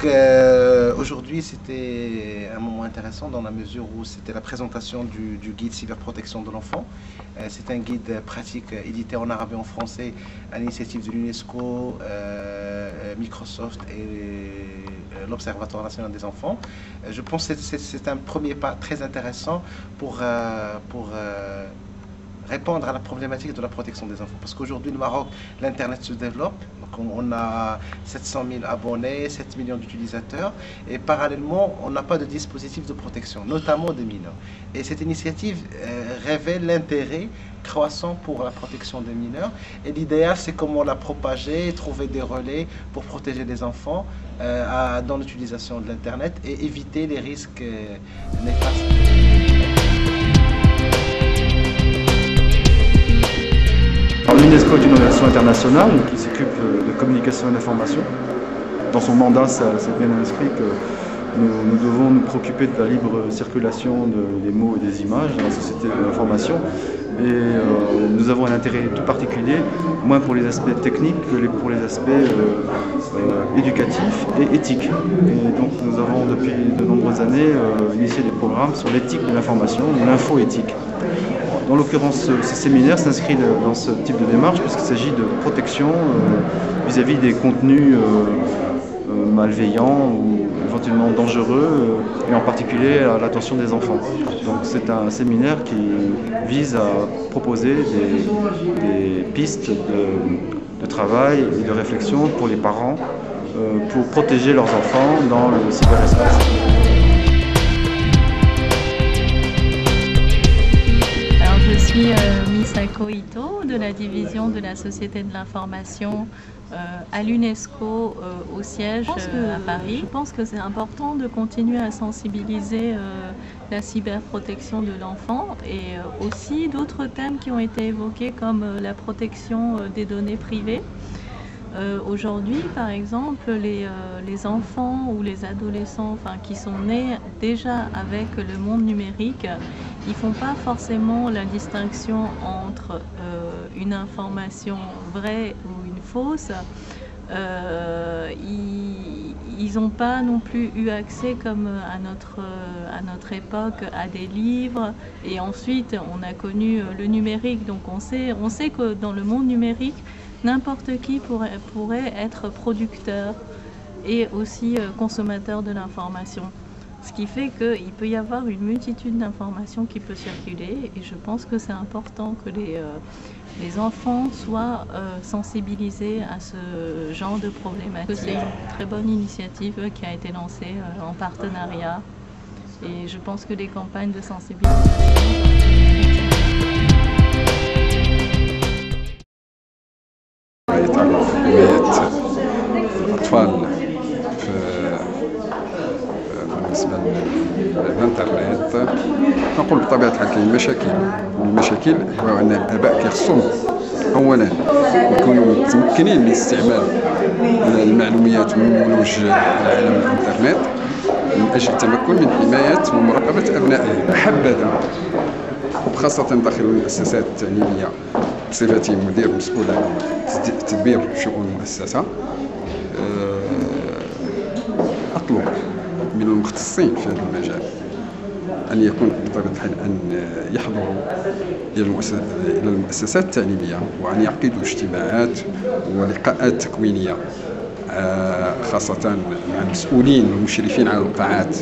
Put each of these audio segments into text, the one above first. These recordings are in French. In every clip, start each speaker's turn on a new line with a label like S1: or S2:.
S1: Aujourd'hui c'était un moment intéressant dans la mesure où c'était la présentation du guide cyberprotection de l'enfant. C'est un guide pratique édité en arabe et en français à l'initiative de l'UNESCO, Microsoft et l'Observatoire national des enfants. Je pense que c'est un premier pas très intéressant pour répondre à la problématique de la protection des enfants. Parce qu'aujourd'hui, le Maroc, l'Internet se développe. Donc on a 700 000 abonnés, 7 millions d'utilisateurs. Et parallèlement, on n'a pas de dispositif de protection, notamment des mineurs. Et cette initiative révèle l'intérêt croissant pour la protection des mineurs. Et l'idéal, c'est comment la propager, trouver des relais pour protéger les enfants dans l'utilisation de l'Internet et éviter les risques néfastes.
S2: L'UNESCO est une organisation internationale qui s'occupe de communication et d'information. Dans son mandat, c'est bien inscrit que nous devons nous préoccuper de la libre circulation des mots et des images dans la société de l'information. Et nous avons un intérêt tout particulier, moins pour les aspects techniques que pour les aspects éducatifs et éthiques. Et donc nous avons depuis de nombreuses années initié des programmes sur l'éthique de l'information, l'info-éthique. En l'occurrence, ce séminaire s'inscrit dans ce type de démarche puisqu'il s'agit de protection vis-à-vis des contenus malveillants ou éventuellement dangereux et en particulier à l'attention des enfants. Donc c'est un séminaire qui vise à proposer des pistes de travail et de réflexion pour les parents pour protéger leurs enfants dans le cyberespace.
S3: Je suis Misako Ito de la division de la Société de l'information à l'UNESCO au siège à Paris. Je pense que c'est important de continuer à sensibiliser la cyberprotection de l'enfant et aussi d'autres thèmes qui ont été évoqués comme la protection des données privées. Aujourd'hui, par exemple, les enfants ou les adolescents qui sont nés déjà avec le monde numérique, ils ne font pas forcément la distinction entre une information vraie ou une fausse. Ils n'ont pas non plus eu accès, comme à notre époque, à des livres. Et ensuite, on a connu le numérique. Donc on sait que dans le monde numérique, n'importe qui pourrait être producteur et aussi consommateur de l'information. Ce qui fait qu'il peut y avoir une multitude d'informations qui peut circuler et je pense que c'est important que les enfants soient sensibilisés à ce genre de problématique. C'est une très bonne initiative qui a été lancée en partenariat et je pense que les campagnes de sensibilisation
S4: الأطفال بالنسبة للإنترنت نقول بطبيعة الحال كاين مشاكل والمشاكل هو أن الآباء كيخصهم أولا يكونوا متمكنين من استعمال المعلومات والنموذج العالم الإنترنت من أجل التمكن من حماية ومراقبة أبنائهم حبذا وخاصة داخل المؤسسات التعليمية بصفتي مدير مسؤول عن تدبير شؤون المؤسسة أطلب من المختصين في هذا المجال أن يكون بطبيعة الحال أن يحضروا إلى المؤسسات التعليمية وأن يعقدوا اجتماعات ولقاءات تكوينية خاصة مع المسؤولين والمشرفين على القاعات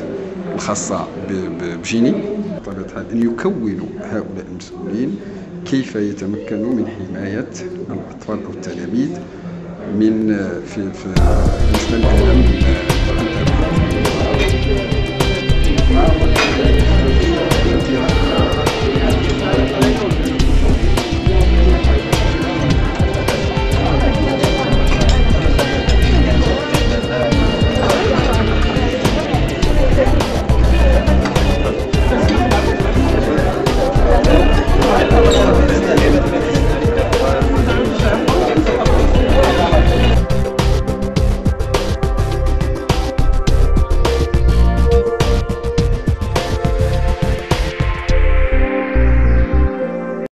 S4: الخاصة بجيني بطبيعة الحال أن يكونوا هؤلاء المسؤولين كيف يتمكنوا من حماية الأطفال أو التلاميذ من في بالنسبة للعالم